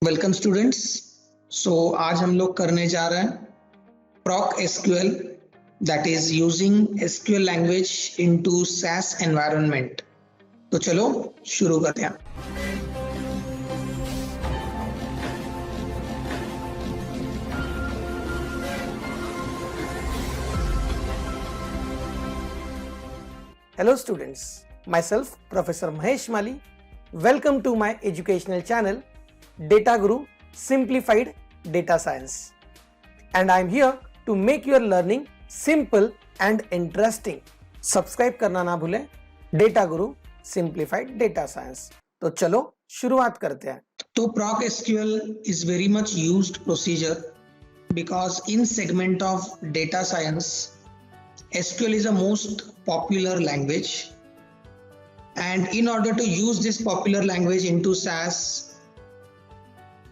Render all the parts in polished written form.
Welcome students. आज हम लोग करने जा रहे हैं proc SQL, that is using SQL language into SAS environment. तो चलो शुरू करते हैं। Hello students, myself Professor Mahesh Mali. Welcome to my educational channel Data Guru Simplified Data Science. And I am here to make your learning simple and interesting. Subscribe करना ना भूलें Data Guru Simplified Data Science. तो चलो शुरुआत करते हैं। तो प्रॉक SQL is very much used procedure because in segment of data science SQL is a most popular language, and in order to use this popular language into SAS,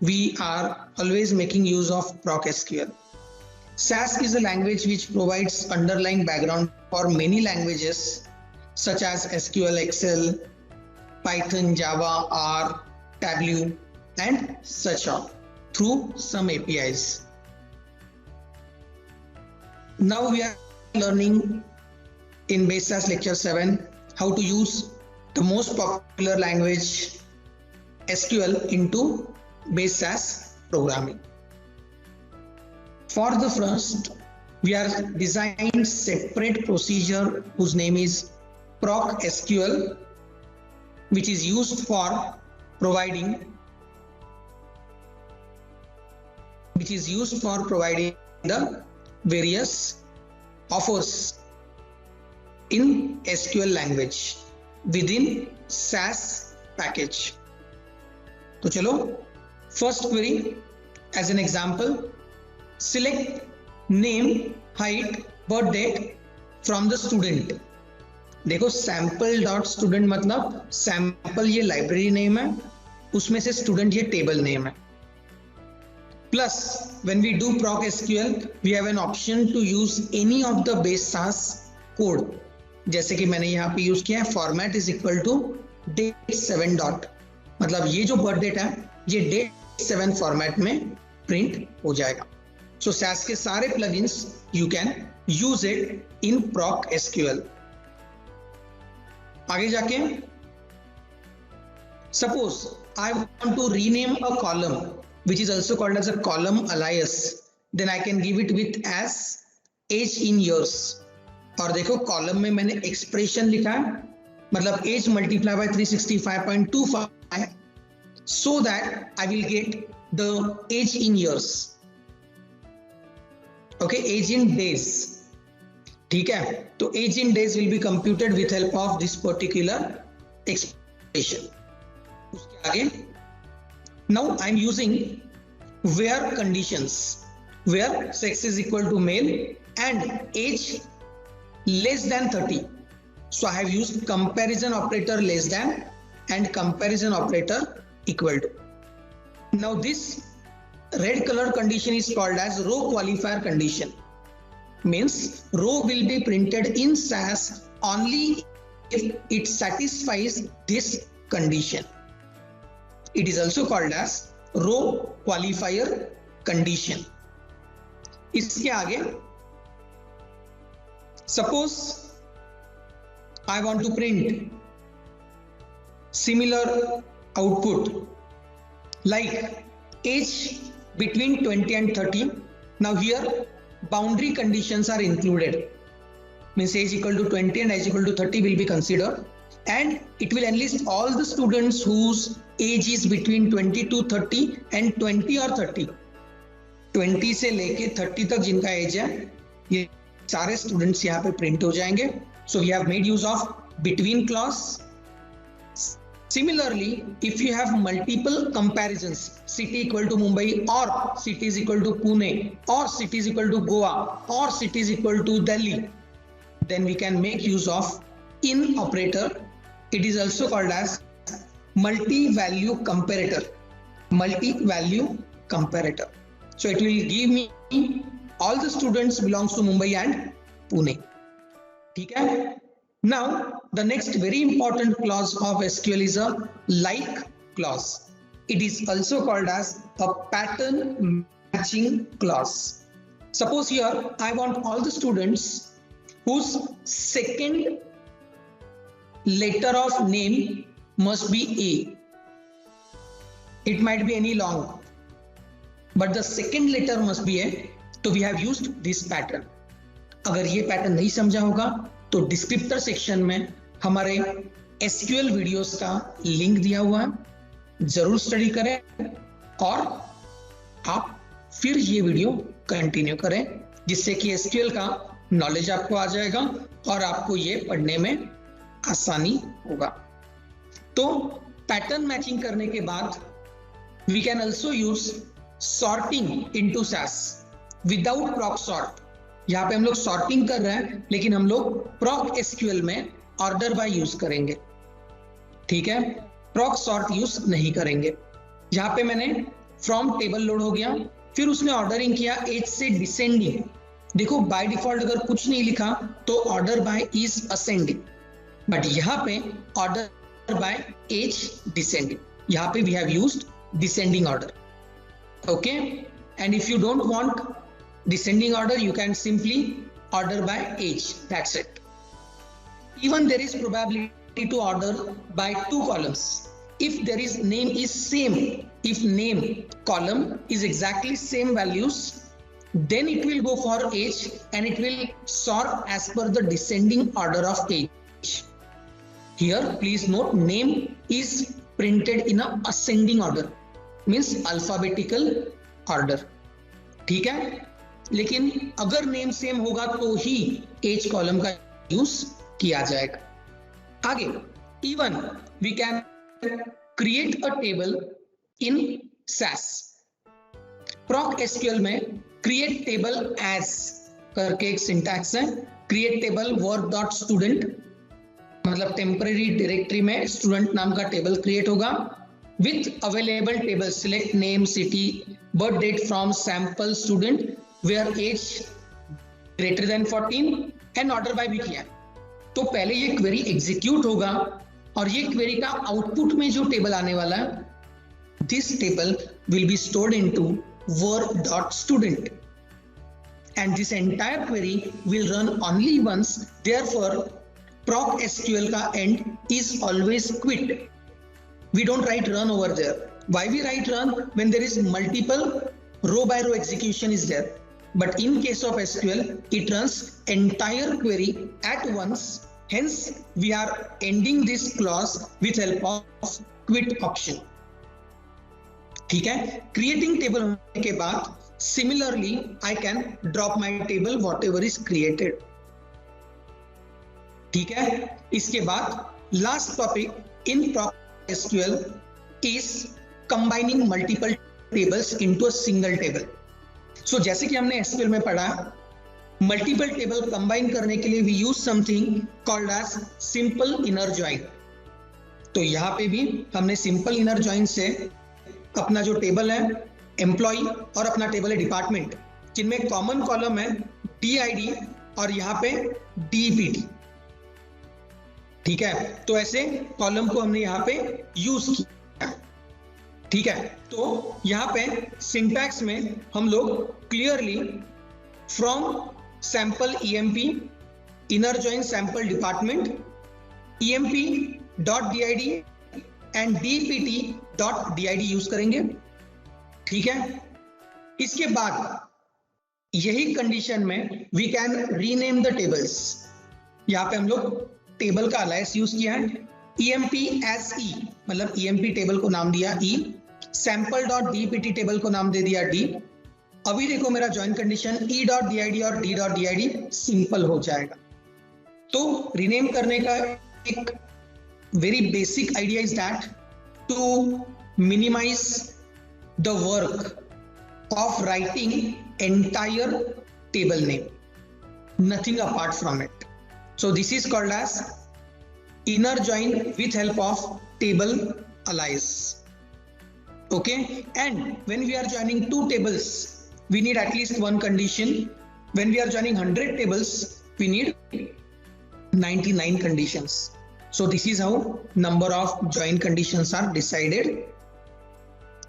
we are always making use of proc SQL. SAS is a language which provides underlying background for many languages such as SQL, Excel, Python, Java, R, Tableau, and such on through some APIs. Now we are learning in base SAS lecture 7 how to use the most popular language SQL into base SAS programming. For the first, we are designed separate procedure whose name is proc SQL, which is used for providing the various offers in SQL language within SAS package. तो चलो first query as an example, select name, height, birth date from the student. देखो sample.student मतलब sample ये library name है, उसमें से student ये table name है. Plus, when we do proc SQL, we have an option to use any of the base SAS code. जैसे कि मैंने यहाँ पे यूज किया है format is equal to date7 dot, मतलब ये जो birth date है ये date7 format में print हो जाएगा. So SAS के सारे plugins you can use it in proc SQL. आगे जाके suppose I want to rename a column which is also called as a column alias, then I can give it with as age in years. और देखो column में मैंने expression लिखा है, मतलब age multiply by 365.25 so that I will get the age in years. Okay, age in days. ठीक है, तो age in days will be computed with help of this particular expression. उसके आगे now I'm using where conditions, where sex is equal to male and age less than 30. So I have used comparison operator less than and comparison operator equal to. Now this red color condition is called as row qualifier condition. Means row will be printed in SAS only if it satisfies this condition. It is also called as row qualifier condition. इसके आगे suppose I want to print similar output like age between 20 and 30. Now here boundary conditions are included, means age equal to 20 and age equal to 30 will be considered, and it will enlist all the students whose age is between 20 to 30 and 20 or 30. 20 से लेके 30 तक जिनका as है ये सारे students यहाँ पे print हो जाएंगे. So we have made use of between clause. Similarly, if you have multiple comparisons, city equal to Mumbai or city is equal to Pune or city is equal to Goa or city is equal to Delhi, then we can make use of in operator. It is also called as multi-value comparator. Multi-value comparator. So it will give me all the students belongs to Mumbai and Pune. ठीक है? Now, the next very important clause of SQL is a like clause. It is also called as a pattern matching clause. Suppose here I want all the students whose second letter of name must be A. It might be any long, but the second letter must be A. So we have used this pattern. अगर ये pattern नहीं समझा होगा तो descriptor section में हमारे SQL videos का link दिया हुआ है, जरूर स्टडी करें और आप फिर ये वीडियो कंटिन्यू करें, जिससे कि SQL का नॉलेज आपको आ जाएगा और आपको ये पढ़ने में आसानी होगा। तो पैटर्न मैचिंग करने के बाद we can also use sorting into SAS without proc sort. यहाँ पे हम लोग सॉर्टिंग कर रहे हैं, लेकिन हम लोग प्रॉक SQL में ऑर्डर बाय यूज करेंगे, ठीक है, प्रॉक सॉर्ट यूज नहीं करेंगे। यहाँ पे मैंने फ्रॉम टेबल लोड हो गया, फिर उसने ऑर्डरिंग किया एज से डिसेंडिंग। देखो बाय डिफॉल्ट अगर कुछ नहीं लिखा तो order by is ascending, but यहाँ पे ऑर्डर बाय एज डिसेंडिंग, यहाँ पे we have used descending order, okay. And if you don't want descending order, you can simply order by age, that's it. Even there is probability to order by two columns. If there is name is same, if name column is exactly same values, then it will go for age and it will sort as per the descending order of age. Here please note, name is printed in a ascending order, means alphabetical order, ठीक है। लेकिन अगर name same होगा तो ही as column का use किया जाएगा। आगे, even we can create a table in SAS। Proc SQL में क्रिएट टेबल एज करके एक सिंटैक्स है। Create table work dot student, मतलब टेम्परेरी डायरेक्टरी में स्टूडेंट नाम का टेबल क्रिएट होगा। With available table select name, city, birth date from sample student where age greater than 14 and order by भी किया। तो पहले ये क्वेरी एग्जीक्यूट होगा और ये क्वेरी का आउटपुट में जो टेबल आने वाला है, this table will be stored into work.student and this entire query will run only once. Therefore proc SQL का end is always quit. We don't write run over there. Why we write run? When there is multiple row by row execution is there. But in case of SQL, it runs entire query at once. Hence, we are ending this clause with help of quit option. ठीक है? Creating table होने के बाद, similarly, I can drop my table whatever is created. ठीक है? इसके बाद last topic in proc SQL is combining multiple tables into a single table. So जैसे कि हमने SQL में पढ़ा, मल्टीपल टेबल कंबाइन करने के लिए we use something called as simple inner join. तो यहाँ पे भी हमने सिंपल इनर ज्वाइन से अपना जो टेबल है एम्प्लॉय और अपना टेबल है डिपार्टमेंट, जिनमें कॉमन कॉलम है DID और यहाँ पे DPT, ठीक है। तो ऐसे कॉलम को हमने यहाँ पे यूज किया, ठीक है। तो यहाँ पे सिंटैक्स में हम लोग clearly from sample EMP inner join sample department EMP dot DID and DPT dot DID use करेंगे, ठीक है। इसके बाद यही कंडीशन में we can rename the tables. यहाँ पे हम लोग टेबल का अलायस यूज किया है, EMP एज E, मतलब EMP टेबल को नाम दिया E, sample dot DPT table को नाम दे दिया D। अभी देखो मेरा join condition E dot DID और D डॉट DID सिंपल हो जाएगा। तो रीनेम करने का एक very basic idea is that to minimise the work of writing entire table name, nothing apart from it. So this is called as inner join with help of table alias. Okay, and when we are joining two tables, we need at least one condition. When we are joining 100 tables, we need 99 conditions. So this is how number of join conditions are decided.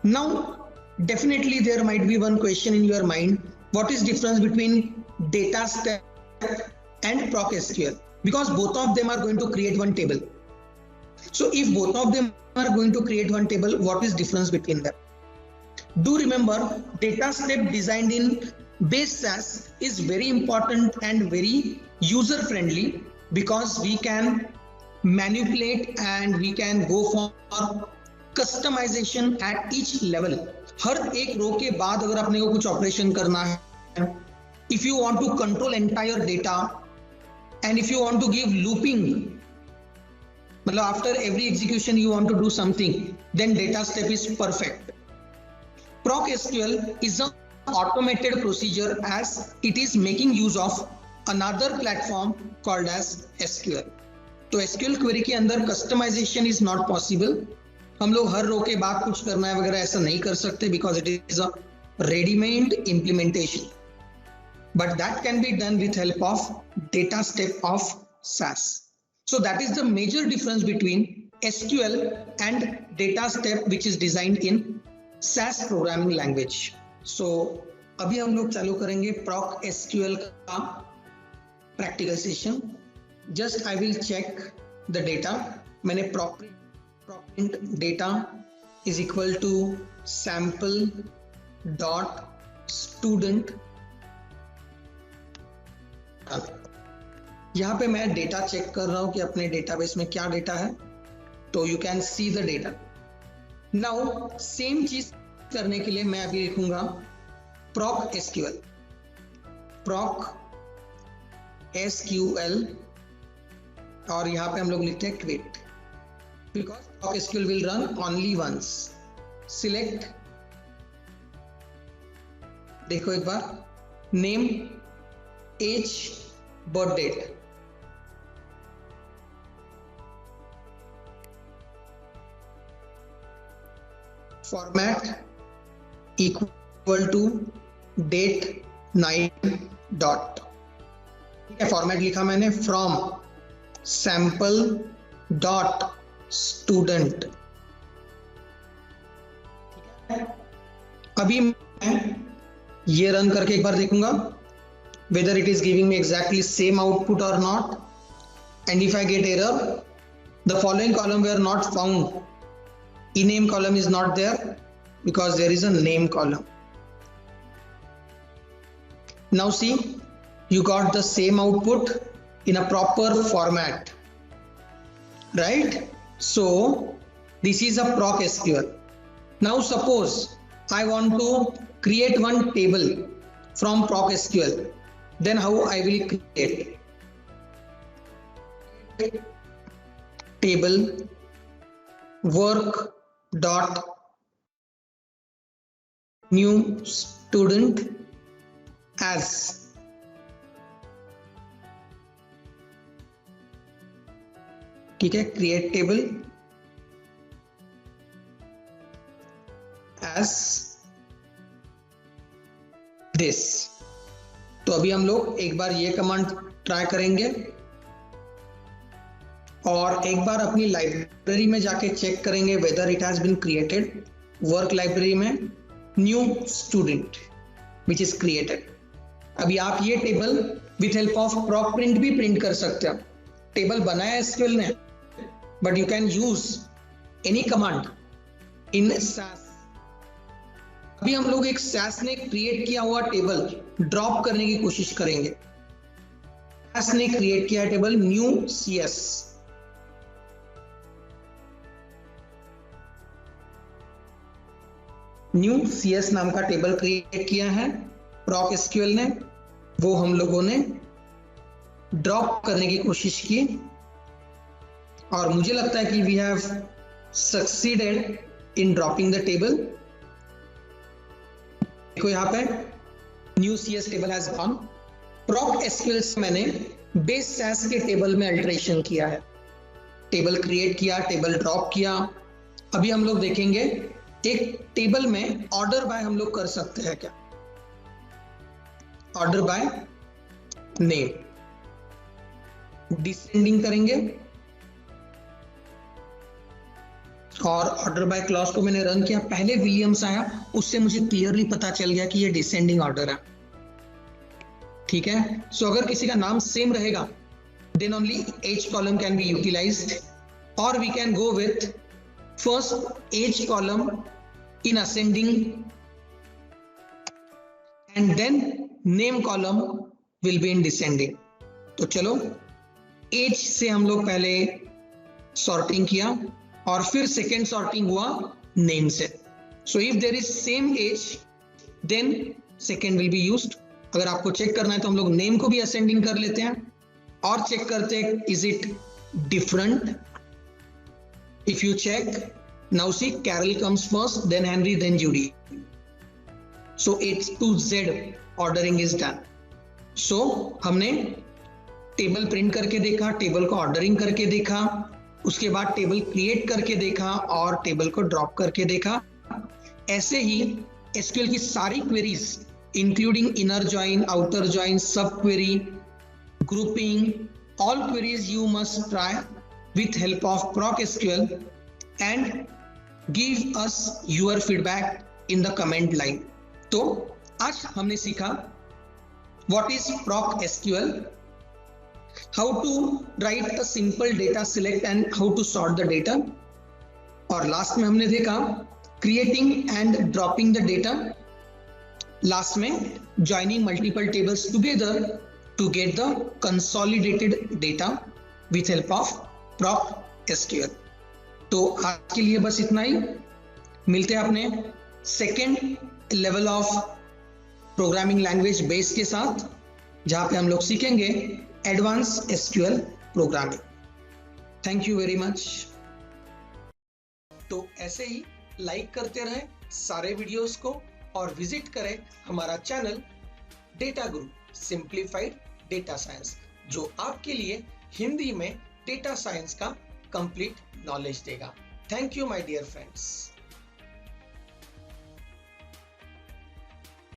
Now, definitely there might be one question in your mind: what is difference between data step and proc SQL? Because both of them are going to create one table. So if both of them are going to create one table, what is difference between them? Do remember, data step designed in base SAS is very important and very user friendly, because we can manipulate and we can go for customization at each level. हर एक रो के बाद अगर अपने को कुछ operation करना है, if you want to control entire data and if you want to give looping, मतलब after every execution you want to do something, then data step is perfect. Proc SQL is an automated procedure as it is making use of another platform called as SQL. तो SQL query के अंदर customization is not possible. हम लोग हर रो के बाद कुछ करना है वगैरह ऐसा नहीं कर सकते, because it is a ready-made implementation. But that can be done with help of data step of SAS. So that is the major difference between SQL and data step which is designed in SAS programming language. So अभी हम लोग चालू करेंगे proc SQL का practical session. Just I will check the data. मैंने proc data is equal to sample dot student. यहाँ पे मैं डेटा चेक कर रहा हूँ कि अपने डेटाबेस में क्या डेटा है, तो you can see the data. Now same चीज करने के लिए मैं अभी लिखूंगा proc SQL, और यहाँ पे हम लोग लिखते हैं create, because proc SQL will run only once. Select, देखो एक बार, name, age, birth date. Format equal to date 9 dot. ठीक है, फॉर्मेट लिखा मैंने from sample dot student. अभी मैं ये रन करके एक बार देखूंगा whether it is giving me exactly same output or not, and if I get error, the following column were not found. Ename column is not there because there is a name column. Now see, you got the same output in a proper format, right? So this is a proc SQL. Now suppose I want to create one table from proc SQL, then how I will create? Table work dot new student as. ठीक है, create table as this. तो अभी हम लोग एक बार ये command try करेंगे और एक बार अपनी लाइब्रेरी में जाके चेक करेंगे whether it has been created. Work library में new student which is created. अभी आप ये table with help of proc print भी प्रिंट कर सकते हो. टेबल बनाया SQL ने, but you can use any command in SAS. अभी हम लोग एक SAS ने क्रिएट किया हुआ टेबल ड्रॉप करने की कोशिश करेंगे. SAS ने क्रिएट किया table new CS. New CS नाम का टेबल क्रिएट किया है proc SQL ने, वो हम लोगों ने ड्रॉप करने की कोशिश की और मुझे लगता है कि we have succeeded in dropping the table. देखो यहाँ पे new CS table has gone. proc SQL से मैंने बेस SAS के टेबल में अल्टरेशन किया है. टेबल क्रिएट किया, टेबल ड्रॉप किया. अभी हम लोग देखेंगे एक टेबल में ऑर्डर बाय हम लोग कर सकते हैं क्या. ऑर्डर बाय नेम, डिसेंडिंग करेंगे और ऑर्डर बाय क्लॉज को मैंने रन किया, पहले विलियम्स आया, उससे मुझे क्लियरली पता चल गया कि ये डिसेंडिंग ऑर्डर है। ठीक है, सो अगर किसी का नाम सेम रहेगा then only H column can be utilized, or we can go with first H column in ascending and then name column will be in descending। तो चलो H से हम लोग पहले सॉर्टिंग किया और फिर सेकेंड सॉर्टिंग हुआ नेम से। So if there is same H then second will be used. अगर आपको चेक करना है तो हम लोग नेम को भी असेंडिंग कर लेते हैं और चेक करते हैं is it different. If you check now see Carol comes first then Henry then Judy, so H to Z ordering is done. So हमने टेबल प्रिंट करके देखा, टेबल को ऑर्डरिंग करके देखा, उसके बाद टेबल क्रिएट करके देखा और टेबल को ड्रॉप करके देखा। ऐसे ही एसक्यूएल की सारी queries including inner join, outer join, सब query, grouping, all queries you must try with help of ProcSQL and give us your feedback in the comment line। तो आज हमने सीखा what is ProcSQL, how to write a simple data select and how to sort the data, और last में हमने देखा creating and dropping the data, last में joining multiple tables together to get the consolidated data with help of ProcSQL। तो आज के लिए बस इतना ही, मिलते हैं अपने second level of programming language base के साथ, जहां पे हम लोग सीखेंगे advance SQL programming. Thank you very much. तो ऐसे ही लाइक करते रहे सारे वीडियोस को और विजिट करें हमारा channel data Guru simplified data science, जो आपके लिए हिंदी में डेटा साइंस का कंप्लीट नॉलेज देगा। Thank you my dear friends.